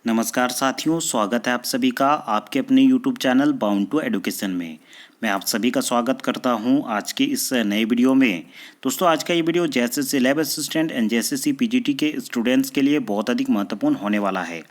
नमस्कार साथियों, स्वागत है आप सभी का आपके अपने YouTube channel bound to education में। मैं आप सभी का स्वागत करता हूं आज की इस नए वीडियो में। दोस्तों, आज का ये video JSSC lab assistant and JSSC PGT के स्टूडेंट्स के लिए बहुत अधिक महत्वपूर्ण होने वाला है।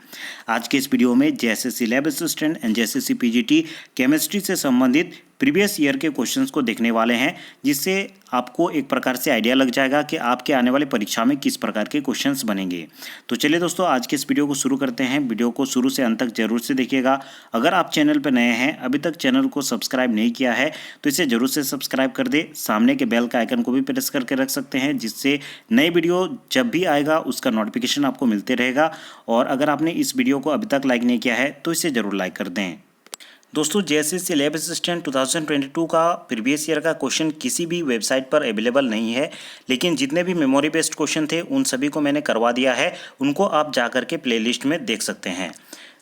आज के इस वीडियो में JSSC lab assistant and JSSC PGT chemistry से संबंधित प्रीवियस ईयर के क्वेश्चंस को देखने वाले हैं, जिससे आपको एक प्रकार से आइडिया लग जाएगा कि आपके आने वाली परीक्षा में किस प्रकार के क्वेश्चंस बनेंगे। तो चलिए दोस्तों, आज के इस वीडियो को शुरू करते हैं। वीडियो को शुरू से अंत तक जरूर से देखिएगा। अगर आप चैनल पर नए हैं, अभी तक चैनल को सब्सक्राइब नहीं किया है, तो इसे जरूर से सब्सक्राइब कर दे। सामने के बेल का आइकन को भी प्रेस करके रख सकते हैं, जिससे नई वीडियो जब भी आएगा उसका नोटिफिकेशन आपको मिलते रहेगा। और अगर आपने इस वीडियो को अभी तक लाइक नहीं किया है तो इसे जरूर लाइक कर दें। दोस्तों, जेएसएससी लैब असिस्टेंट 2022 का प्रीवियस ईयर का क्वेश्चन किसी भी वेबसाइट पर अवेलेबल नहीं है, लेकिन जितने भी मेमोरी बेस्ड क्वेश्चन थे उन सभी को मैंने करवा दिया है। उनको आप जाकर के प्लेलिस्ट में देख सकते हैं।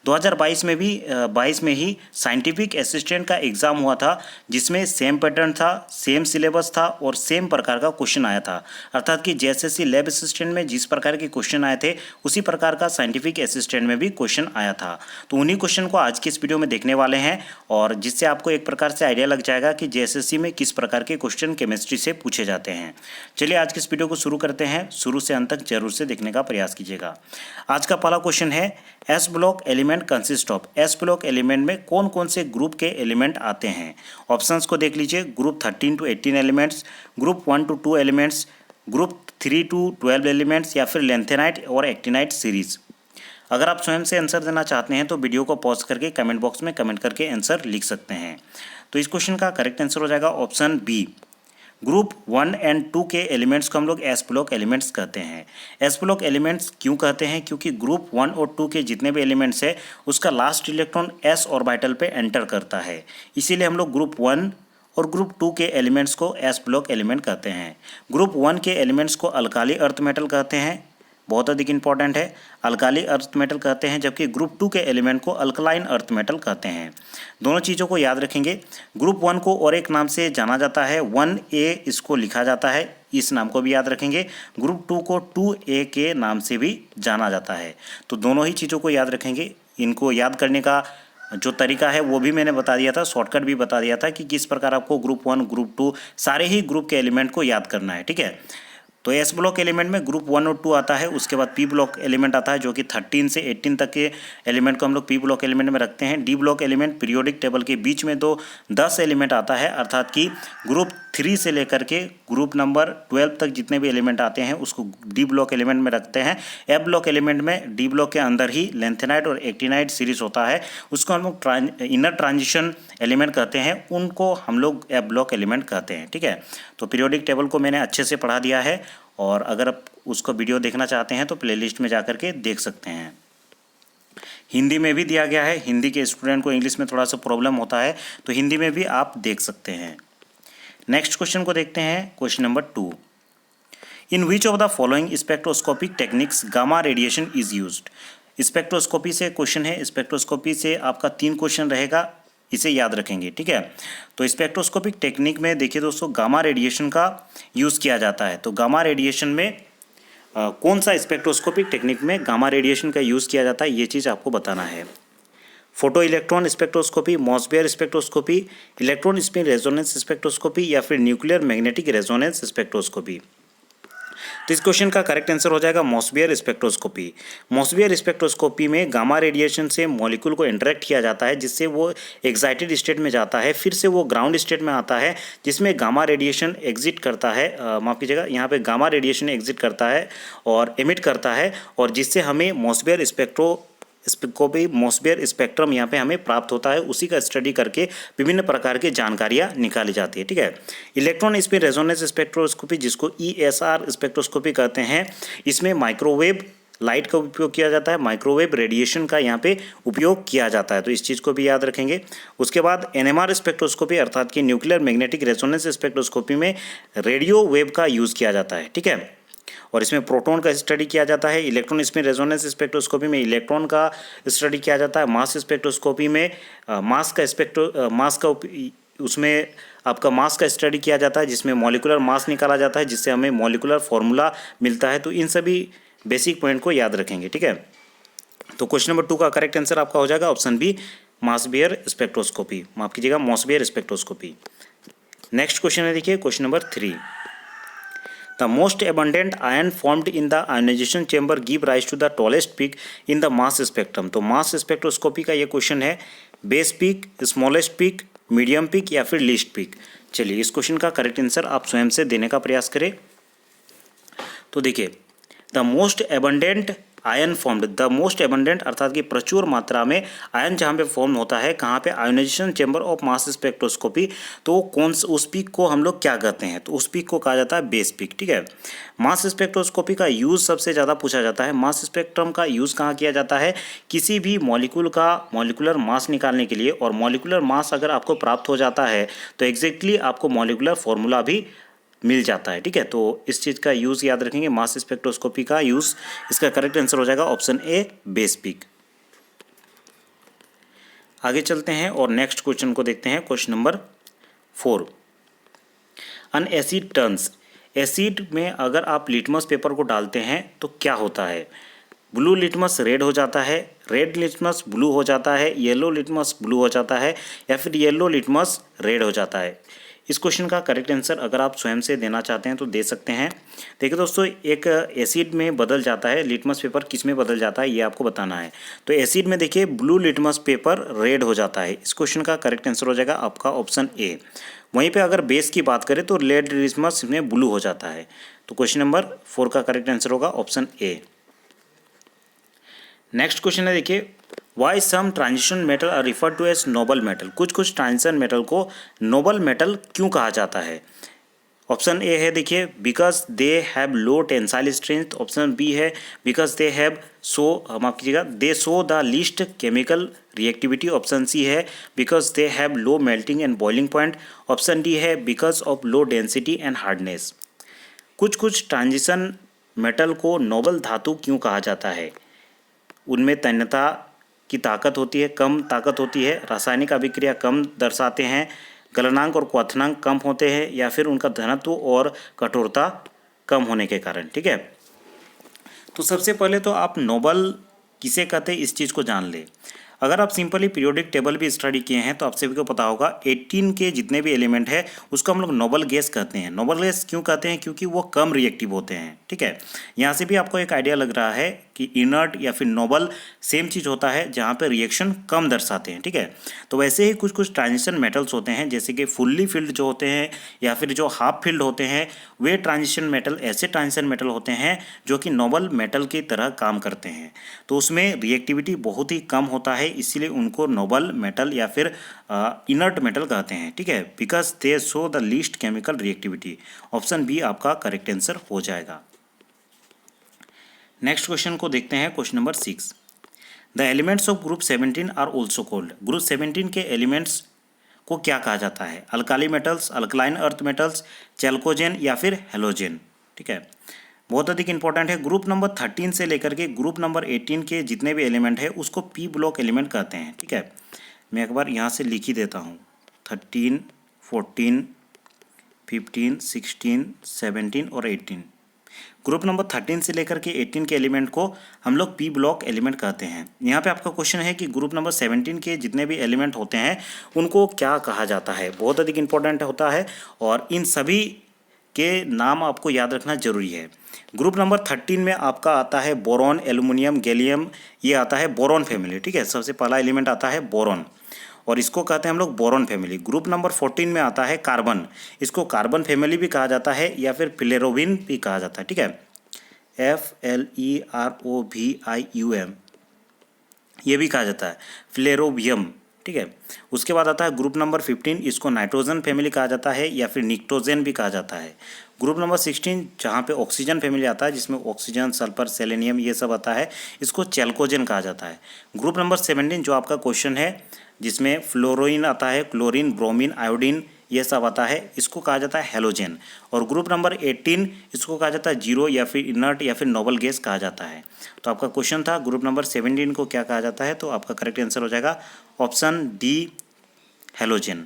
2022 में भी 22 में ही साइंटिफिक असिस्टेंट का एग्ज़ाम हुआ था, जिसमें सेम पैटर्न था, सेम सिलेबस था और सेम प्रकार का क्वेश्चन आया था। अर्थात कि जेएसएससी लैब असिस्टेंट में जिस प्रकार के क्वेश्चन आए थे उसी प्रकार का साइंटिफिक असिस्टेंट में भी क्वेश्चन आया था। तो उन्हीं क्वेश्चन को आज की इस वीडियो में देखने वाले हैं, और जिससे आपको एक प्रकार से आइडिया लग जाएगा कि जेएसएससी में किस प्रकार के क्वेश्चन केमिस्ट्री से पूछे जाते हैं। चलिए आज की इस वीडियो को शुरू करते हैं। शुरू से अंत तक जरूर से देखने का प्रयास कीजिएगा। आज का पहला क्वेश्चन है, S block element consist of. S block element में कौन कौन से ग्रुप के एलिमेंट आते हैं? ऑप्शंस को देख लीजिए। Group 13 to 18 elements, group 1 to 2 elements, group 3 to 12 elements, या फिर लेंथेनाइट और एक्टिनाइट सीरीज। अगर आप स्वयं से आंसर देना चाहते हैं तो वीडियो को पॉज करके कमेंट बॉक्स में कमेंट करके आंसर लिख सकते हैं। तो इस क्वेश्चन का करेक्ट आंसर हो जाएगा ऑप्शन बी। ग्रुप 1 एंड 2 के एलिमेंट्स को हम लोग एस ब्लॉक एलिमेंट्स कहते हैं। एस ब्लॉक एलिमेंट्स क्यों कहते हैं? क्योंकि ग्रुप 1 और 2 के जितने भी एलिमेंट्स है उसका लास्ट इलेक्ट्रॉन एस ऑर्बिटल पे एंटर करता है, इसीलिए हम लोग ग्रुप 1 और ग्रुप 2 के एलिमेंट्स को एस ब्लॉक एलिमेंट कहते हैं। ग्रुप 1 के एलिमेंट्स को अल्काली अर्थ मेटल कहते हैं, बहुत अधिक इंपॉर्टेंट है, अल्काली अर्थ मेटल कहते हैं, जबकि ग्रुप 2 के एलिमेंट को अल्कलाइन अर्थ मेटल कहते हैं। दोनों चीज़ों को याद रखेंगे। ग्रुप 1 को और एक नाम से जाना जाता है, 1A इसको लिखा जाता है, इस नाम को भी याद रखेंगे। ग्रुप 2 को 2A के नाम से भी जाना जाता है। तो दोनों ही चीज़ों को याद रखेंगे। इनको याद करने का जो तरीका है वो भी मैंने बता दिया था, शॉर्टकट भी बता दिया था कि किस प्रकार आपको ग्रुप 1 ग्रुप 2 सारे ही ग्रुप के एलिमेंट को याद करना है। ठीक है, तो एस ब्लॉक एलिमेंट में ग्रुप 1 और 2 आता है। उसके बाद पी ब्लॉक एलिमेंट आता है, जो कि 13 से 18 तक के एलिमेंट को हम लोग पी ब्लॉक एलिमेंट में रखते हैं। D block element periodic table के बीच में 10 एलिमेंट आता है, अर्थात कि ग्रुप 3 से लेकर के ग्रुप नंबर 12 तक जितने भी एलिमेंट आते हैं उसको डी ब्लॉक एलिमेंट में रखते हैं। एफ ब्लॉक एलिमेंट में डी ब्लॉक के अंदर ही लेंथेनाइट और एक्टिनाइट सीरीज होता है, उसको हम लोग इनर ट्रांजिशन एलिमेंट कहते हैं, उनको हम लोग एफ ब्लॉक एलिमेंट कहते हैं। ठीक है, तो पीरियोडिक टेबल को मैंने अच्छे से पढ़ा दिया है, और अगर आप उसको वीडियो देखना चाहते हैं तो प्लेलिस्ट में जाकर के देख सकते हैं। हिंदी में भी दिया गया है। हिंदी के स्टूडेंट को इंग्लिश में थोड़ा सा प्रॉब्लम होता है, तो हिंदी में भी आप देख सकते हैं। नेक्स्ट क्वेश्चन को देखते हैं, question number 2। In which of the following spectroscopic techniques gamma radiation is used. Spectroscopy से क्वेश्चन है। स्पेक्ट्रोस्कोपी से आपका 3 क्वेश्चन रहेगा, इसे याद रखेंगे। ठीक है, तो स्पेक्ट्रोस्कोपिक टेक्निक में देखिए दोस्तों, गामा रेडिएशन का यूज़ किया जाता है। तो गामा रेडिएशन में कौन सा स्पेक्ट्रोस्कोपिक टेक्निक में गामा रेडिएशन का यूज़ किया जाता है, ये चीज़ आपको बताना है। Photo electron spectroscopy, Mossbauer spectroscopy, electron spin resonance spectroscopy, या फिर न्यूक्लियर मैग्नेटिक रेजोनेंस स्पेक्ट्रोस्कोपी। तो इस क्वेश्चन का करेक्ट आंसर हो जाएगा मॉसबेयर स्पेक्ट्रोस्कोपी। मॉसबेयर स्पेक्ट्रोस्कोपी में गामा रेडिएशन से मॉलिक्यूल को इंटरेक्ट किया जाता है, जिससे वो एक्साइटेड स्टेट में जाता है, फिर से वो ग्राउंड स्टेट में आता है, जिसमें गामा रेडिएशन एग्जिट करता है, माफ़ कीजिएगा, यहाँ पे गामा रेडिएशन एग्जिट करता है और एमिट करता है, और जिससे हमें मॉसबेयर मॉसबेयर स्पेक्ट्रम यहाँ पे हमें प्राप्त होता है। उसी का स्टडी करके विभिन्न प्रकार की जानकारियाँ निकाली जाती है। ठीक है, इलेक्ट्रॉन स्पिन रेजोनेंस स्पेक्ट्रोस्कोपी, जिसको ESR स्पेक्ट्रोस्कोपी कहते हैं, इसमें माइक्रोवेव लाइट का उपयोग किया जाता है, माइक्रोवेव रेडिएशन का यहाँ पे उपयोग किया जाता है, तो इस चीज़ को भी याद रखेंगे। उसके बाद NMR स्पेक्ट्रोस्कोपी, अर्थात कि न्यूक्लियर मैग्नेटिक रेजोनेंस स्पेक्ट्रोस्कोपी में रेडियो वेव का यूज़ किया जाता है। ठीक है, और इसमें प्रोटॉन का स्टडी किया जाता है। इलेक्ट्रॉन स्पिन रेजोनेंस स्पेक्ट्रोस्कोपी में इलेक्ट्रॉन का स्टडी किया जाता है। मास स्पेक्ट्रोस्कोपी में उसमें आपका मास का स्टडी किया जाता है, जिसमें मॉलिक्यूलर मास निकाला जाता है, जिससे हमें मॉलिक्यूलर फॉर्मूला मिलता है। तो इन सभी बेसिक पॉइंट को याद रखेंगे। ठीक है, तो क्वेश्चन नंबर 2 का करेक्ट आंसर आपका हो जाएगा ऑप्शन बी, मॉसबियर स्पेक्ट्रोस्कोपी, माफ कीजिएगा मॉसबियर स्पेक्ट्रोस्कोपी। नेक्स्ट क्वेश्चन है देखिए question number 3, the most abundant ion formed in the ionization chamber give rise to the tallest peak in the mass spectrum। तो mass spectroscopy का ये क्वेश्चन है, base peak, smallest peak, medium peak या फिर least peak. चलिए इस question का correct answer आप स्वयं से देने का प्रयास करें। तो देखिए the most abundant ion formed, the most abundant अर्थात कि प्रचुर मात्रा में आयन जहाँ पे फॉर्म होता है, कहाँ पे, ionization chamber of mass spectroscopy. तो कौन उस पीक को हम लोग क्या कहते हैं, तो उस पीक को कहा जाता है बेस पीक। ठीक है, मास स्पेक्ट्रोस्कोपी का यूज़ सबसे ज़्यादा पूछा जाता है। मास स्पेक्ट्रम का यूज़ कहाँ किया जाता है, किसी भी मॉलिक्यूल का मॉलिकुलर मास निकालने के लिए। और मॉलिकुलर मास अगर आपको प्राप्त हो जाता है तो एग्जैक्टली आपको मॉलिकुलर फॉर्मूला भी मिल जाता है। ठीक है, तो इस चीज़ का यूज़ याद रखेंगे, मास स्पेक्ट्रोस्कोपी का यूज़। इसका करेक्ट आंसर हो जाएगा ऑप्शन ए, बेस पीक। आगे चलते हैं और नेक्स्ट क्वेश्चन को देखते हैं, क्वेश्चन नंबर 4, अन एसिड टर्न्स, एसिड में अगर आप लिटमस पेपर को डालते हैं तो क्या होता है, ब्लू लिटमस रेड हो जाता है, रेड लिटमस ब्लू हो जाता है, येलो लिटमस ब्लू हो जाता है या फिर येलो लिटमस रेड हो जाता है। इस क्वेश्चन का करेक्ट आंसर अगर आप स्वयं से देना चाहते हैं तो दे सकते हैं। देखिए दोस्तों, एक एसिड में बदल जाता है, लिटमस पेपर किस में बदल जाता है ये आपको बताना है। तो एसिड में देखिए ब्लू लिटमस पेपर रेड हो जाता है। इस क्वेश्चन का करेक्ट आंसर हो जाएगा आपका ऑप्शन ए। वहीं पे अगर बेस की बात करें तो रेड लिटमस में ब्लू हो जाता है। तो क्वेश्चन नंबर 4 का करेक्ट आंसर होगा ऑप्शन ए। नेक्स्ट क्वेश्चन है देखिए, why some transition metal are refer to as noble metal, कुछ ट्रांजिशन मेटल को नोबल मेटल क्यों कहा जाता है। ऑप्शन ए है देखिए because they have low tensile strength, option B है बिकॉज दे हैव माफ कीजिएगा they show the least chemical reactivity, option C है because they have low melting and boiling point, option D है because of low density and hardness. कुछ transition metal को Nobel धातु क्यों कहा जाता है, उनमें तन्यता की ताकत होती है, कम ताकत होती है, रासायनिक अभिक्रिया कम दर्शाते हैं, गलनांक और क्वथनांक कम होते हैं या फिर उनका घनत्व और कठोरता कम होने के कारण। ठीक है, तो सबसे पहले तो आप नोबल किसे कहते हैं इस चीज़ को जान ले। अगर आप सिंपली पीरियोडिक टेबल भी स्टडी किए हैं तो आप सभी को पता होगा 18 के जितने भी एलिमेंट है उसको हम लोग नोबल गैस कहते हैं। नोबल गैस क्यों कहते हैं, क्योंकि वो कम रिएक्टिव होते हैं। ठीक है, यहाँ से भी आपको एक आइडिया लग रहा है कि इनर्ट या फिर नोबल सेम चीज़ होता है जहाँ पे रिएक्शन कम दर्शाते हैं। ठीक है, तो वैसे ही कुछ ट्रांजिशन मेटल्स होते हैं जैसे कि फुल्ली फिल्ड जो होते हैं या फिर जो हाफ फिल्ड होते हैं, वे ट्रांजिशन मेटल ऐसे ट्रांजिशन मेटल होते हैं जो कि नोबल मेटल की तरह काम करते हैं। तो उसमें रिएक्टिविटी बहुत ही कम होता है, इसीलिए उनको नोबल मेटल या फिर इनर्ट मेटल कहते हैं। ठीक है, because they show the least chemical reactivity. Option B आपका करेक्ट आंसर हो जाएगा। नेक्स्ट क्वेश्चन को देखते हैं, question number 6, the elements of group 17 are also called, group 17 के एलिमेंट्स को क्या कहा जाता है, alkali metals, alkaline earth metals, chalcogen या फिर हेलोजेन। ठीक है, बहुत अधिक इंपॉर्टेंट है। ग्रुप नंबर 13 से लेकर के ग्रुप नंबर 18 के जितने भी एलिमेंट है उसको पी ब्लॉक एलिमेंट कहते हैं। ठीक है, मैं एक बार यहाँ से लिख ही देता हूँ, 13, 14, 15, 16, 17 और 18। ग्रुप नंबर 13 से लेकर के 18 के एलिमेंट को हम लोग पी ब्लॉक एलिमेंट कहते हैं। यहाँ पे आपका क्वेश्चन है कि ग्रुप नंबर 17 के जितने भी एलिमेंट होते हैं उनको क्या कहा जाता है, बहुत अधिक इंपॉर्टेंट होता है और इन सभी के नाम आपको याद रखना जरूरी है। ग्रुप नंबर 13 में आपका आता है बोरॉन, एल्युमिनियम, गैलियम, ये आता है बोरॉन फैमिली। ठीक है, सबसे पहला एलिमेंट आता है बोरॉन और इसको कहते हैं हम लोग बोरॉन फैमिली। ग्रुप नंबर 14 में आता है कार्बन, इसको कार्बन फैमिली भी कहा जाता है या फिर फ्लोरीन भी कहा जाता है। ठीक है, FLEROVIUM ये भी कहा जाता है, फ्लोरोवियम। ठीक है, उसके बाद आता है ग्रुप नंबर 15, इसको नाइट्रोजन फैमिली कहा जाता है या फिर निक्टोजेन भी कहा जाता है। ग्रुप नंबर 16 जहाँ पे ऑक्सीजन फैमिली आता है जिसमें ऑक्सीजन, सल्फर, सेलेनियम ये सब आता है, इसको चैल्कोजेन कहा जाता है। ग्रुप नंबर 17 जो आपका क्वेश्चन है जिसमें फ्लोरीन आता है, क्लोरीन, ब्रोमीन, आयोडीन ये सब आता है, इसको कहा जाता है हेलोजेन। और ग्रुप नंबर 18 इसको कहा जाता है जीरो या फिर इनर्ट या फिर नोबल गैस कहा जाता है। तो आपका क्वेश्चन था ग्रुप नंबर 17 को क्या कहा जाता है, तो आपका करेक्ट आंसर हो जाएगा option D, halogen.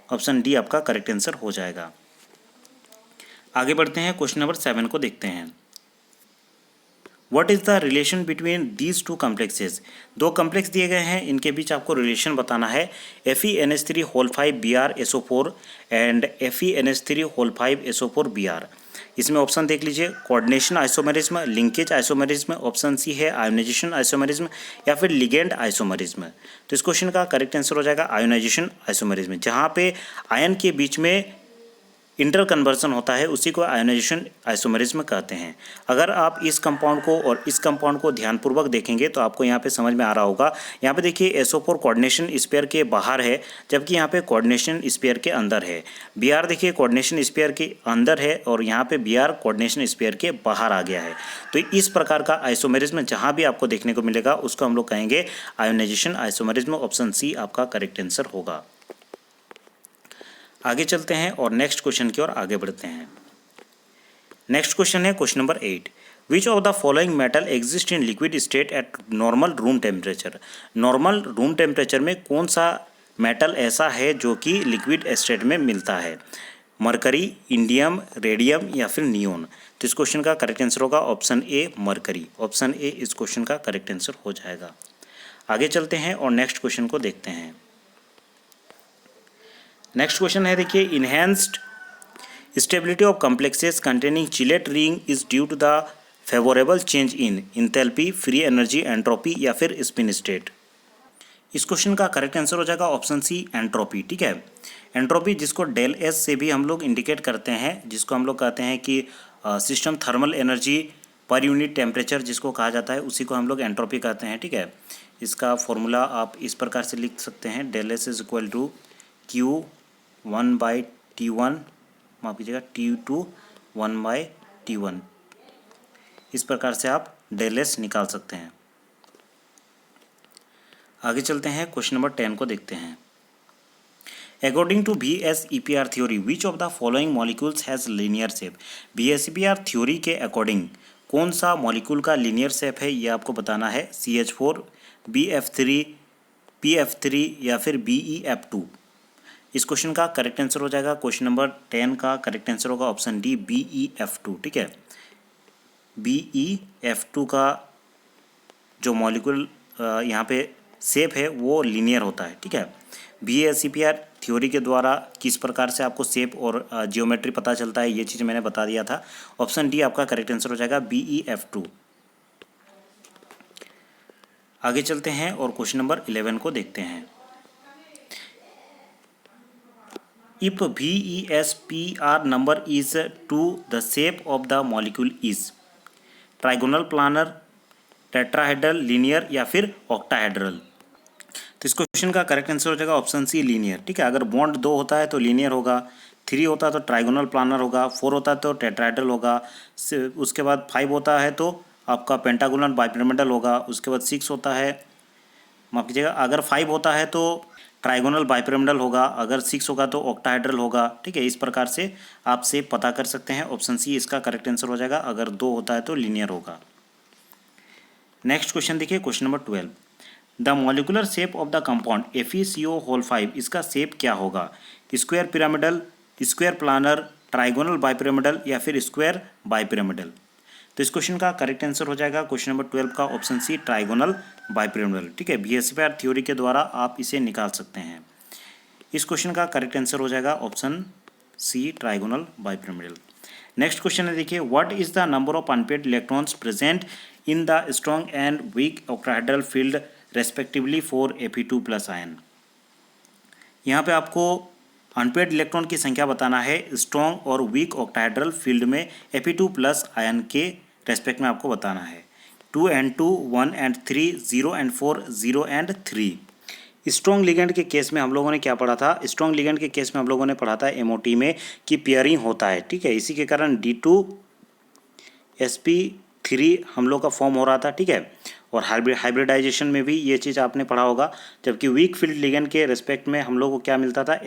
Option D आपका करेक्ट आंसर हो जाएगा। आगे बढ़ते हैं, क्वेश्चन नंबर 7 को देखते हैं। What is the relation between these two complexes. दो कम्प्लेक्स दिए गए हैं, इनके बीच आपको रिलेशन बताना है। FeNH3 5Br SO4 and FeNH3 5SO4Br। इसमें ऑप्शन देख लीजिए, coordination isomerism, linkage isomerism, option C है आयोनाइजेशन आइसोमेरिज्म या फिर लिगेंड आइसोमेरिज्म। तो इस क्वेश्चन का करेक्ट आंसर हो जाएगा आयोनाइजेशन आइसोमेरिज्म। जहाँ पे आयन के बीच में इंटर कन्वर्जन होता है उसी को आयोनाइजेशन आइसोमेरिज्म कहते हैं। अगर आप इस कंपाउंड को और इस कंपाउंड को ध्यानपूर्वक देखेंगे तो आपको यहाँ पे समझ में आ रहा होगा। यहाँ पे देखिए SO4 कोऑर्डिनेशन स्पेयर के बाहर है, जबकि यहाँ पे कोऑर्डिनेशन स्पेयर के अंदर है। Br देखिए कोऑर्डिनेशन स्पेयर के अंदर है और यहाँ पे Br कोऑर्डिनेशन स्पेयर के बाहर आ गया है। तो इस प्रकार का आइसोमेरिज्म जहाँ भी आपको देखने को मिलेगा उसको हम लोग कहेंगे आयोनाइजेशन आइसोमेरिज्म। ऑप्शन सी आपका करेक्ट आंसर होगा। आगे चलते हैं और नेक्स्ट क्वेश्चन की ओर आगे बढ़ते हैं। नेक्स्ट क्वेश्चन है question number 8। Which of the following metal exist in liquid state eight normal room temperature. Normal room temperature में कौन सा मेटल ऐसा है जो कि लिक्विड स्टेट में मिलता है। मरकरी, इंडियम, रेडियम या फिर नियोन। तो इस क्वेश्चन का करेक्ट आंसर होगा option A mercury. Option A इस क्वेश्चन का करेक्ट आंसर हो जाएगा। आगे चलते हैं और नेक्स्ट क्वेश्चन को देखते हैं। नेक्स्ट क्वेश्चन है देखिए, enhanced stability of complexes containing chelate ring is due to the favourable change in enthalpy, free energy, entropy या फिर स्पिन स्टेट। इस क्वेश्चन का करेक्ट आंसर हो जाएगा ऑप्शन सी एंट्रोपी। ठीक है, एंट्रोपी जिसको डेल एस से भी हम लोग इंडिकेट करते हैं, जिसको हम लोग कहते हैं कि system thermal energy per unit temperature जिसको कहा जाता है, उसी को हम लोग एंट्रोपी कहते हैं। ठीक है, इसका फॉर्मूला आप इस प्रकार से लिख सकते हैं, del S is equal to Q1/T1, माफ कीजिएगा T2 1/T1। इस प्रकार से आप डेल एस निकाल सकते हैं। आगे चलते हैं, क्वेश्चन नंबर 10 को देखते हैं। According to VSEPR theory which of the following molecules has linear shape. VSEPR theory के अकॉर्डिंग कौन सा मॉलिक्यूल का लीनियर शेप है ये आपको बताना है। CH4, BF3, PF3 या फिर BeF2। इस क्वेश्चन का करेक्ट आंसर हो जाएगा, क्वेश्चन नंबर 10 का करेक्ट आंसर होगा ऑप्शन डी BeF2। ठीक है, BeF2 का जो मॉलिक्यूल यहाँ पे शेप है वो लीनियर होता है। ठीक है, VSEPR थ्योरी के द्वारा किस प्रकार से आपको शेप और जियोमेट्री पता चलता है ये चीज़ मैंने बता दिया था। ऑप्शन डी आपका करेक्ट आंसर हो जाएगा BeF2। आगे चलते हैं और क्वेश्चन नंबर 11 को देखते हैं। If VESPR number is to the shape of the molecule is trigonal, planar, tetrahedral, linear या फिर ऑक्टाहेड्रल। तो इस क्वेश्चन का करेक्ट आंसर हो जाएगा ऑप्शन सी लीनियर। ठीक है, अगर बॉन्ड 2 होता है तो लीनियर होगा, 3 होता है तो ट्राइगोनल प्लानर होगा, 4 होता है तो टेट्राहेड्रल होगा, उसके बाद 5 होता है तो आपका पेंटागोनल बाइपिरामिडल होगा, उसके बाद 6 होता है, माफ कीजिएगा, अगर 5 होता है तो ट्राइगोनल बाइपिरामिडल होगा, अगर 6 होगा तो ऑक्टाहेड्रल होगा। ठीक है, इस प्रकार से आप से पता कर सकते हैं। ऑप्शन सी इसका करेक्ट आंसर हो जाएगा, अगर 2 होता है तो लीनियर होगा। नेक्स्ट क्वेश्चन देखिए, question number 12। The molecular shape of the compound FeCO5 इसका शेप क्या होगा। Square pyramidal, square planar, trigonal bipyramidal या फिर स्क्वायर बाइपिरामिडल। तो इस क्वेश्चन का करेक्ट आंसर हो जाएगा क्वेश्चन नंबर 12 का ऑप्शन सी ट्राइगोनल बाइपिरामिडल। ठीक है, VSEPR थ्योरी के द्वारा आप इसे निकाल सकते हैं। इस क्वेश्चन का करेक्ट आंसर हो जाएगा option C trigonal bipyramidal. Next question है देखिए, what is the number of unpaired electrons present in the strong and weak octahedral field respectively for Fe2+ ion. यहाँ पे आपको अनपेड इलेक्ट्रॉन की संख्या बताना है स्ट्रॉन्ग और वीक ऑक्टाहेड्रल फील्ड में Fe2+ आयन के रेस्पेक्ट में आपको बताना है। 2 and 2, 1 and 3, 0 and 4, 0 and 3। Strong ligand के केस में हम लोगों ने क्या पढ़ा था। स्ट्रॉन्ग लिगेंड के केस में हम लोगों ने पढ़ा था MOT में कि पेयरिंग होता है। ठीक है, इसी के कारण D2sp3 हम लोग का फॉर्म हो रहा था। ठीक है, और हाइब्रिडाइजेशन में भी ये चीज़ आपने पढ़ा होगा। जबकि वीक फील्ड लिगेंड के रेस्पेक्ट में हम लोग को क्या मिलता था,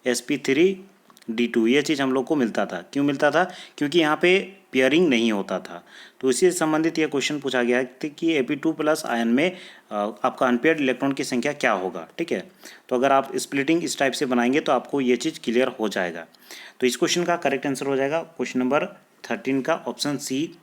sp3D2 ये चीज़ हम लोग को मिलता था। क्यों मिलता था, क्योंकि यहाँ पे पेयरिंग नहीं होता था। तो इसी से संबंधित ये क्वेश्चन पूछा गया है कि Fe2+ आयन में आपका अनपेयर्ड इलेक्ट्रॉन की संख्या क्या होगा। ठीक है, तो अगर आप स्प्लिटिंग इस टाइप से बनाएंगे तो आपको ये चीज़ क्लियर हो जाएगा। तो इस क्वेश्चन का करेक्ट आंसर हो जाएगा क्वेश्चन नंबर 13 का ऑप्शन सी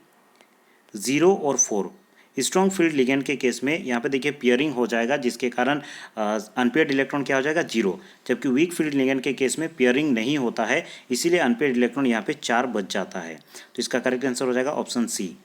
0 और 4। स्ट्रॉन्ग फील्ड लिगेंड के केस में यहाँ पे देखिए पेयरिंग हो जाएगा, जिसके कारण अनपेयर्ड इलेक्ट्रॉन क्या हो जाएगा 0, जबकि वीक फील्ड लिगेंड के केस में पेयरिंग नहीं होता है, इसीलिए अनपेयर्ड इलेक्ट्रॉन यहाँ पे 4 बच जाता है। तो इसका करेक्ट आंसर हो जाएगा ऑप्शन सी।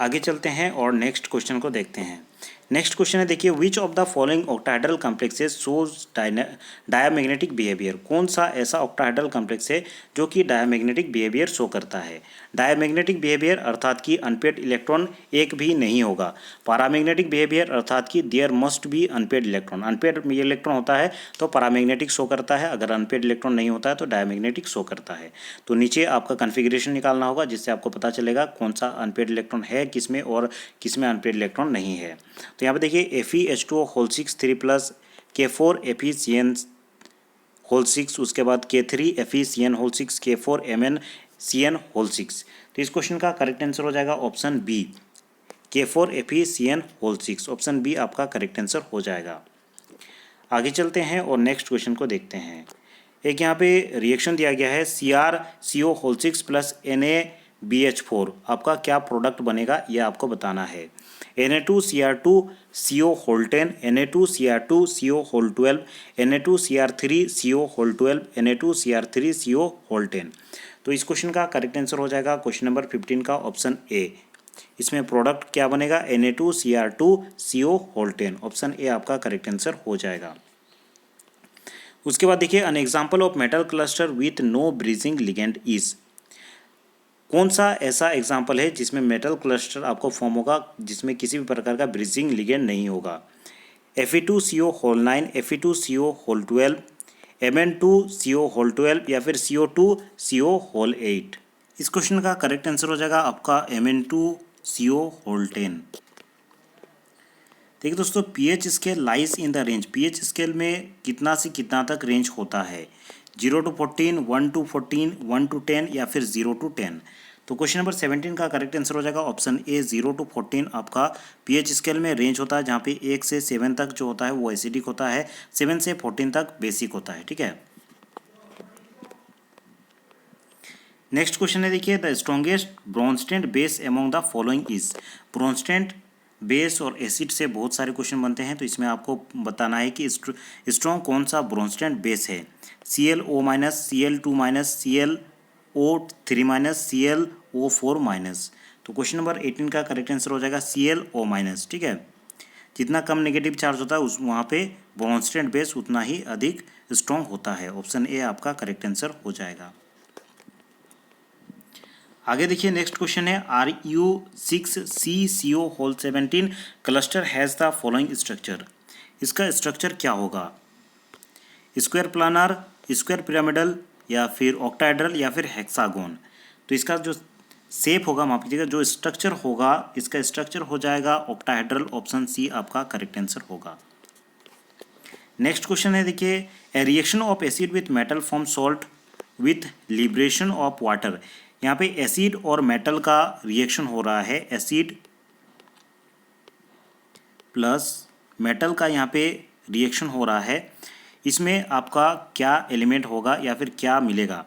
आगे चलते हैं और नेक्स्ट क्वेश्चन को देखते हैं। नेक्स्ट क्वेश्चन है देखिए, विच of the following octahedral complexes shows diamagnetic behaviour. कौन सा ऐसा ऑक्टाहेड्रल कॉम्प्लेक्स है जो कि डायमैग्नेटिक बिहेवियर शो करता है। डायमैग्नेटिक बिहेवियर अर्थात कि अनपेयर्ड इलेक्ट्रॉन एक भी नहीं होगा। पैरामैग्नेटिक बिहेवियर अर्थात कि there must be unpaired electron. Unpaired electron होता है तो पैरामैग्नेटिक शो करता है, अगर अनपेयर्ड इलेक्ट्रॉन नहीं होता है तो डायमैग्नेटिक शो करता है। तो नीचे आपका कन्फिग्रेशन निकालना होगा, जिससे आपको पता चलेगा कौन सा अनपेयर्ड इलेक्ट्रॉन है किसमें और किसमें अनपेयर्ड इलेक्ट्रॉन नहीं है। तो यहाँ पे देखिए FeH2O6 3+ K4 FeCN6, उसके बाद K3 FeCN6 K4 MnCN6। तो इस क्वेश्चन का करेक्ट आंसर हो जाएगा option B, K4 FeCN6। Option B आपका करेक्ट आंसर हो जाएगा। आगे चलते हैं और नेक्स्ट क्वेश्चन को देखते हैं। एक यहाँ पे रिएक्शन दिया गया है CrCO6 + NaBH4। आपका क्या प्रोडक्ट बनेगा यह आपको बताना है। Na2Cr2CO10, Na2Cr2CO12, Na2Cr3CO12, Na2Cr3CO10। तो इस क्वेश्चन का करेक्ट आंसर हो जाएगा क्वेश्चन नंबर 15 का ऑप्शन ए। इसमें प्रोडक्ट क्या बनेगा Na2Cr2CO10। ऑप्शन ए आपका करेक्ट आंसर हो जाएगा। उसके बाद देखिए, an example of metal cluster with no bridging ligand is. कौन सा ऐसा एग्जाम्पल है जिसमें मेटल क्लस्टर आपको फॉर्म होगा जिसमें किसी भी प्रकार का ब्रीजिंग लिगेंड नहीं होगा। Fe2CO9, Fe2CO12, Mn2CO12 या फिर CO2CO8। इस क्वेश्चन का करेक्ट आंसर हो जाएगा आपका Mn2CO10। देखिए दोस्तों, pH scale lies in the range. PH scale में कितना से कितना तक रेंज होता है, 0 to 14, 1 to 14, 1 to 10 या फिर 0 to 10। तो क्वेश्चन नंबर 17 का करेक्ट आंसर हो जाएगा ऑप्शन ए, 0 to 14 आपका पीएच स्केल में रेंज होता है, जहाँ पे 1 से 7 तक जो होता है वो एसिडिक होता है, 7 से 14 तक बेसिक होता है। ठीक है, नेक्स्ट क्वेश्चन है देखिए, the strongest Bronsted base among the following is. Bronsted base और एसिड से बहुत सारे क्वेश्चन बनते हैं, तो इसमें आपको बताना है कि स्ट्रॉन्ग कौन सा ब्रोंस्टेंट बेस है। ClO-, Cl2-, ClO3-, ClO4-। तो क्वेश्चन नंबर 18 का करेक्ट आंसर हो जाएगा ClO-। ठीक है, जितना कम नेगेटिव चार्ज होता है उस वहाँ पे ब्रोंस्टेंट बेस उतना ही अधिक स्ट्रॉन्ग होता है। ऑप्शन ए आपका करेक्ट आंसर हो जाएगा। आगे देखिए, नेक्स्ट क्वेश्चन है, Ru6CCO17 cluster has the following structure. इसका स्ट्रक्चर क्या होगा, स्क्वायर प्लानर, स्क्वायर पिरामिडल या फिर ऑक्टाहेड्रल या फिर हेक्सागोन। तो इसका जो शेप होगा, माफ कीजिएगा, जो स्ट्रक्चर होगा इसका स्ट्रक्चर हो जाएगा ऑक्टाहेड्रल। ऑप्शन सी आपका करेक्ट आंसर होगा। नेक्स्ट क्वेश्चन है देखिए, ए reaction of acid with metal form salt with liberation of water. यहाँ पे एसिड और मेटल का रिएक्शन हो रहा है, एसिड प्लस मेटल का यहाँ पे रिएक्शन हो रहा है। इसमें आपका क्या एलिमेंट होगा या फिर क्या मिलेगा,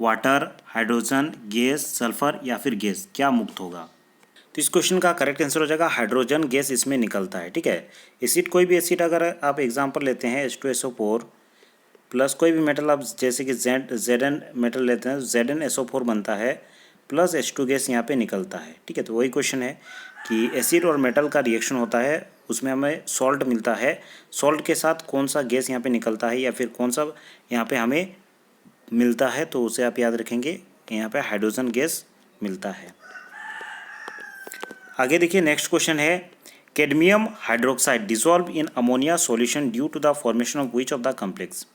वाटर, हाइड्रोजन, गैस, सल्फर या फिर गैस, क्या मुक्त होगा। तो इस क्वेश्चन का करेक्ट आंसर हो जाएगा हाइड्रोजन गैस इसमें निकलता है। ठीक है, एसिड कोई भी एसिड अगर आप एग्जांपल लेते हैं H2SO4 प्लस कोई भी मेटल आप जैसे कि Zn मेटल लेते हैं, ZnSO4 बनता है प्लस H2 गैस यहाँ पे निकलता है। ठीक है, तो वही क्वेश्चन है कि एसिड और मेटल का रिएक्शन होता है, उसमें हमें सॉल्ट मिलता है, सॉल्ट के साथ कौन सा गैस यहाँ पे निकलता है या फिर कौन सा यहाँ पे हमें मिलता है, तो उसे आप याद रखेंगे, यहाँ पे हाइड्रोजन गैस मिलता है। आगे देखिए, नेक्स्ट क्वेश्चन है, cadmium hydroxide dissolve in ammonia solution due to the formation of which of the complex.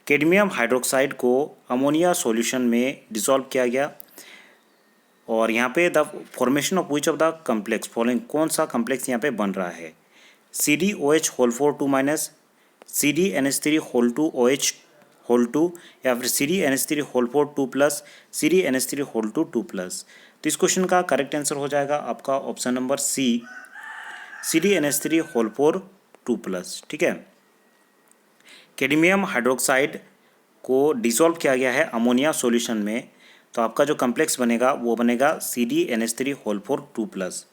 Cadmium hydroxide को अमोनिया सॉल्यूशन में डिसॉल्व किया गया और यहाँ पे the formation of which of the complex following, कौन सा कॉम्प्लेक्स यहाँ पे बन रहा है, CdOH4 CdNH3(2) या फिर CdNH3(4) 2+, CdNH3(2) 2+। तो इस क्वेश्चन का करेक्ट आंसर हो जाएगा आपका ऑप्शन नंबर सी, CdNH3(4) 2+। ठीक है, कैडमियम हाइड्रोक्साइड को डिसॉल्व किया गया है अमोनिया सॉल्यूशन में, तो आपका जो कम्प्लेक्स बनेगा वो बनेगा CdNH3 होल 4 2+।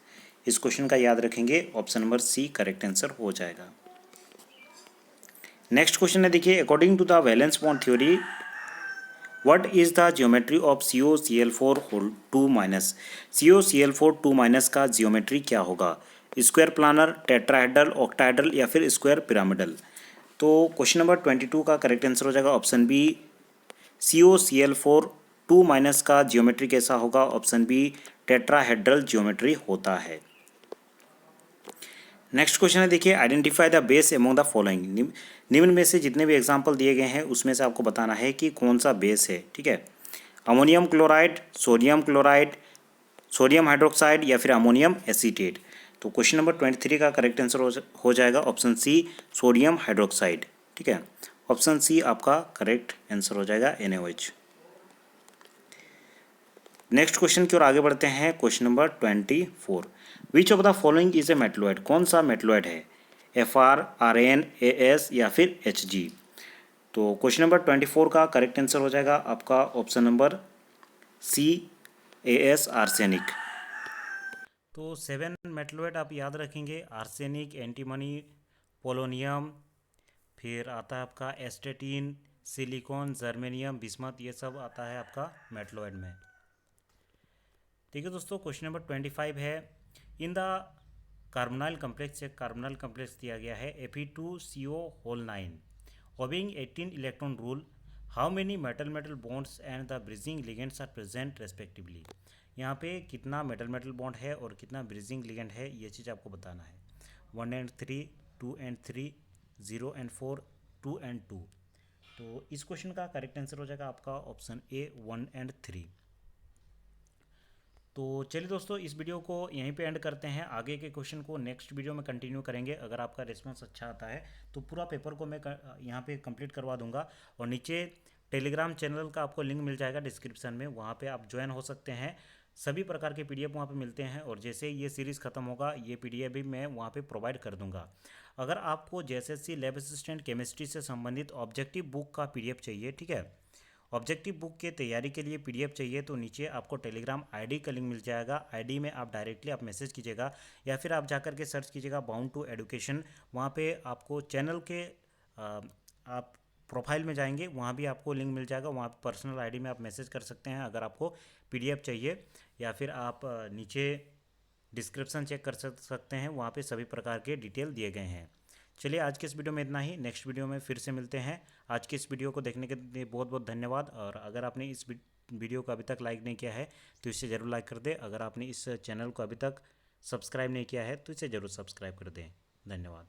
इस क्वेश्चन का याद रखेंगे, option number C correct answer हो जाएगा। नेक्स्ट क्वेश्चन है, देखिए according to the valence bond theory what is the geometry of COCl4 whole 2-। COCl4 2- का जियोमेट्री क्या होगा? स्क्वायर प्लानर, टेट्राहेड्रल, ऑक्टाहेड्रल या फिर स्क्वायर पिरामिडल? तो क्वेश्चन नंबर 22 का करेक्ट आंसर हो जाएगा ऑप्शन बी COCl4 2- का जियोमेट्री कैसा होगा? ऑप्शन बी टेट्राहेड्रल जियोमेट्री होता है। नेक्स्ट क्वेश्चन है, देखिए identify the base among the following. निम्न में से जितने भी एग्जाम्पल दिए गए हैं उसमें से आपको बताना है कि कौन सा बेस है। ठीक है, ammonium chloride, sodium chloride, sodium hydroxide या फिर अमोनियम एसीटेट? तो क्वेश्चन नंबर 23 का करेक्ट आंसर हो जाएगा ऑप्शन सी सोडियम हाइड्रोक्साइड। ठीक है, ऑप्शन सी आपका करेक्ट आंसर हो जाएगा NaOH। नेक्स्ट क्वेश्चन की ओर आगे बढ़ते हैं। Question number 24, which of the following is a metalloid? कौन सा मेटलॉइड है? FR, RN, AS या फिर HG? तो क्वेश्चन नंबर 24 का करेक्ट आंसर हो जाएगा आपका option number C AS arsenic. तो 7 मेटलॉइड आप याद रखेंगे, आर्सेनिक, एंटीमनी, पोलोनियम, फिर आता है आपका एस्टेटीन, सिलिकॉन, जर्मेनियम, बिस्मथ, ये सब आता है आपका मेटलॉइड में। ठीक है दोस्तों, क्वेश्चन नंबर 25 है, इन द कार्बोनाइल कम्प्लेक्स, एक कार्बोनाइल कम्प्लेक्स दिया गया है Fe2CO whole 9 obeying 18 electron rule, how many metal metal bonds and the bridging ligands are present respectively? यहाँ पे कितना मेटल मेटल बॉन्ड है और कितना ब्रिजिंग लिगेंड है, ये चीज़ आपको बताना है। 1 and 3, 2 and 3, 0 and 4, 2 and 2। तो इस क्वेश्चन का करेक्ट आंसर हो जाएगा आपका ऑप्शन ए 1 and 3। तो चलिए दोस्तों, इस वीडियो को यहीं पे एंड करते हैं। आगे के क्वेश्चन को नेक्स्ट वीडियो में कंटिन्यू करेंगे। अगर आपका रिस्पांस अच्छा आता है तो पूरा पेपर को मैं यहाँ पे कंप्लीट करवा दूंगा। और नीचे टेलीग्राम चैनल का आपको लिंक मिल जाएगा डिस्क्रिप्शन में, वहाँ पे आप ज्वाइन हो सकते हैं। सभी प्रकार के PDF वहाँ पे मिलते हैं, और जैसे ही ये सीरीज़ ख़त्म होगा ये PDF भी मैं वहाँ पे प्रोवाइड कर दूँगा। अगर आपको JSSC लैब असिस्टेंट केमिस्ट्री से संबंधित ऑब्जेक्टिव बुक का PDF चाहिए, ठीक है, ऑब्जेक्टिव बुक के तैयारी के लिए PDF चाहिए, तो नीचे आपको टेलीग्राम ID का लिंक मिल जाएगा। ID में आप डायरेक्टली आप मैसेज कीजिएगा, या फिर आप जाकर के सर्च कीजिएगा बाउंड टू एडुकेशन। वहाँ पे आपको चैनल के आप प्रोफाइल में जाएंगे, वहाँ भी आपको लिंक मिल जाएगा। वहाँ पर्सनल ID में आप मैसेज कर सकते हैं अगर आपको PDF चाहिए, या फिर आप नीचे डिस्क्रिप्शन चेक कर सकते हैं, वहाँ पे सभी प्रकार के डिटेल दिए गए हैं। चलिए आज के इस वीडियो में इतना ही, नेक्स्ट वीडियो में फिर से मिलते हैं। आज के इस वीडियो को देखने के लिए बहुत बहुत धन्यवाद। और अगर आपने इस वीडियो को अभी तक लाइक नहीं किया है तो इसे ज़रूर लाइक कर दें। अगर आपने इस चैनल को अभी तक सब्सक्राइब नहीं किया है तो इसे ज़रूर सब्सक्राइब कर दें। धन्यवाद।